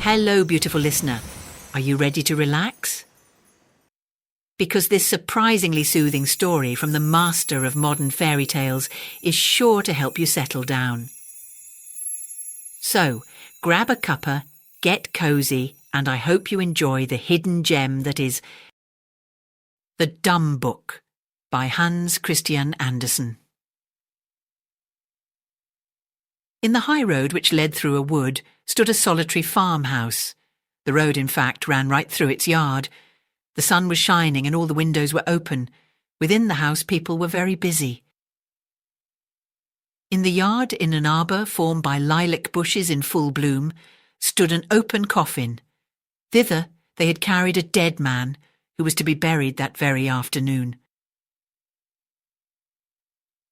Hello, beautiful listener. Are you ready to relax? Because this surprisingly soothing story from the master of modern fairy tales is sure to help you settle down. So, grab a cuppa, get cozy, and I hope you enjoy the hidden gem that is The Dumb Book by Christian Andersen. In the high road which led through a wood stood a solitary farmhouse. The road, in fact, ran right through its yard. The sun was shining and all the windows were open. Within the house people were very busy. In the yard, in an arbour formed by lilac bushes in full bloom, stood an open coffin. Thither they had carried a dead man who was to be buried that very afternoon.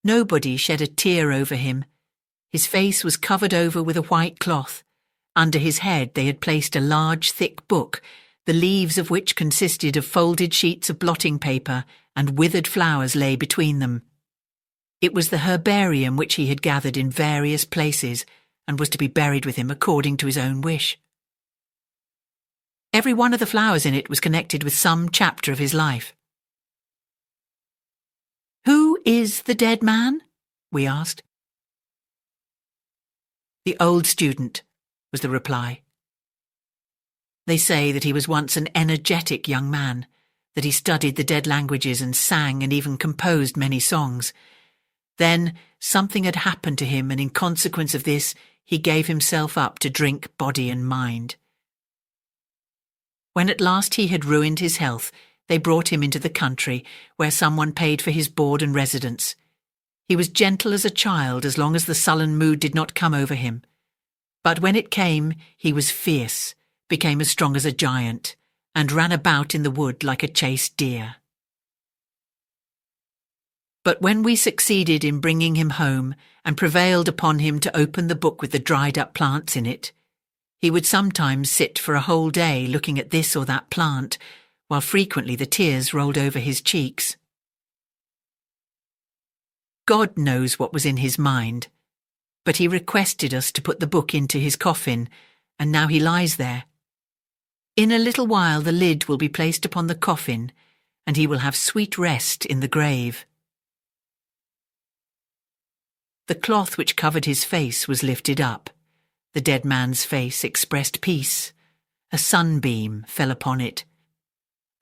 Nobody shed a tear over him. His face was covered over with a white cloth. Under his head they had placed a large, thick book, the leaves of which consisted of folded sheets of blotting paper, and withered flowers lay between them. It was the herbarium which he had gathered in various places, and was to be buried with him according to his own wish. Every one of the flowers in it was connected with some chapter of his life. "Who is the dead man?" we asked. "The old student," was the reply. "They say that he was once an energetic young man, that he studied the dead languages and sang and even composed many songs. Then something had happened to him, and in consequence of this he gave himself up to drink, body and mind. When at last he had ruined his health, they brought him into the country, where someone paid for his board and residence. He was gentle as a child as long as the sullen mood did not come over him. But when it came, he was fierce, became as strong as a giant, and ran about in the wood like a chased deer. But when we succeeded in bringing him home and prevailed upon him to open the book with the dried-up plants in it, he would sometimes sit for a whole day looking at this or that plant, while frequently the tears rolled over his cheeks. God knows what was in his mind, but he requested us to put the book into his coffin, and now he lies there. In a little while the lid will be placed upon the coffin, and he will have sweet rest in the grave." The cloth which covered his face was lifted up. The dead man's face expressed peace. A sunbeam fell upon it.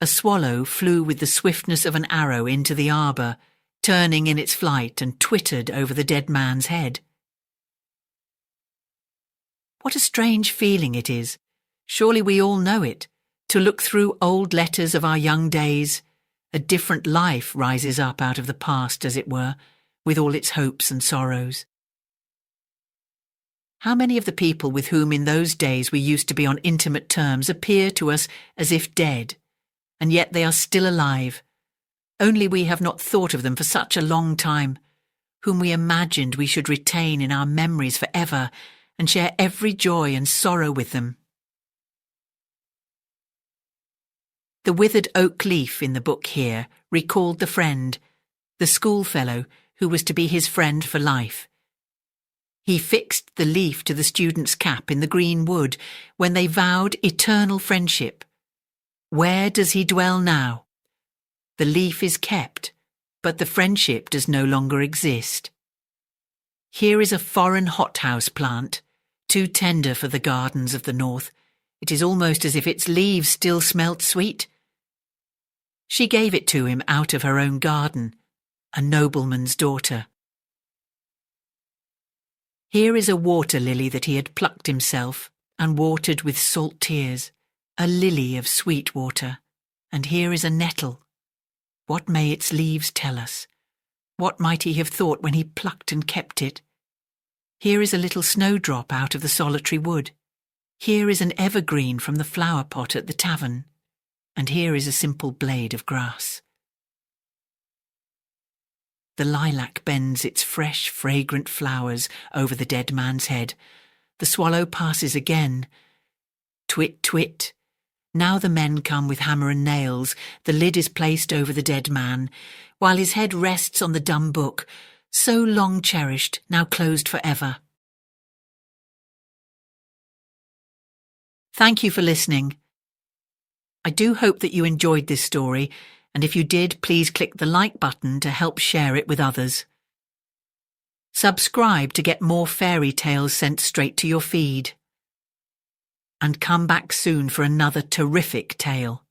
A swallow flew with the swiftness of an arrow into the arbour, turning in its flight, and twittered over the dead man's head. What a strange feeling it is, surely we all know it, to look through old letters of our young days. A different life rises up out of the past, as it were, with all its hopes and sorrows. How many of the people with whom in those days we used to be on intimate terms appear to us as if dead, and yet they are still alive, only we have not thought of them for such a long time, whom we imagined we should retain in our memories forever and share every joy and sorrow with them. The withered oak leaf in the book here recalled the friend, the schoolfellow who was to be his friend for life. He fixed the leaf to the student's cap in the green wood when they vowed eternal friendship. Where does he dwell now? The leaf is kept, but the friendship does no longer exist. Here is a foreign hothouse plant, too tender for the gardens of the north. It is almost as if its leaves still smelt sweet. She gave it to him out of her own garden, a nobleman's daughter. Here is a water lily that he had plucked himself and watered with salt tears, a lily of sweet water. And here is a nettle. What may its leaves tell us? What might he have thought when he plucked and kept it? Here is a little snowdrop out of the solitary wood. Here is an evergreen from the flower pot at the tavern. And here is a simple blade of grass. The lilac bends its fresh, fragrant flowers over the dead man's head. The swallow passes again. Twit, twit. Now the men come with hammer and nails. The lid is placed over the dead man, while his head rests on the dumb book, so long cherished, now closed forever. Thank you for listening. I do hope that you enjoyed this story, and if you did, please click the like button to help share it with others. Subscribe to get more fairy tales sent straight to your feed. And come back soon for another terrific tale.